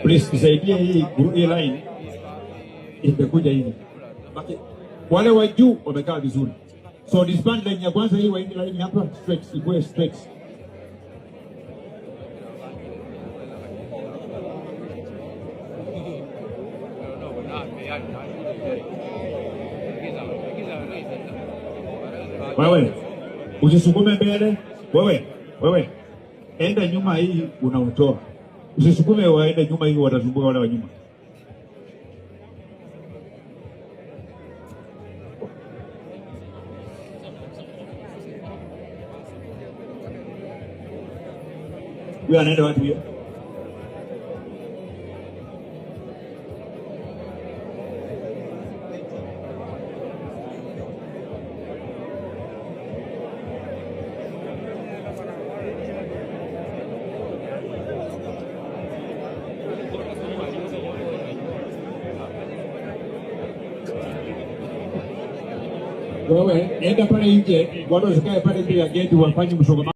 Please tusaidie hii line imekuja hivi. Wale wa juu wamekaa vizuri. So disband line ya kwanza hii waende line hapa straight, ikuwe straight. Wewe usisukume mbele. Wewe enda nyuma, hii unautoa. Usisukume waende nyuma, hii watazunguka wale wa nyuma. Wewe anaenda wapi hiyo? Wewe enda pale nje, watu wasikae pale nje ya geti wafanye msongamano.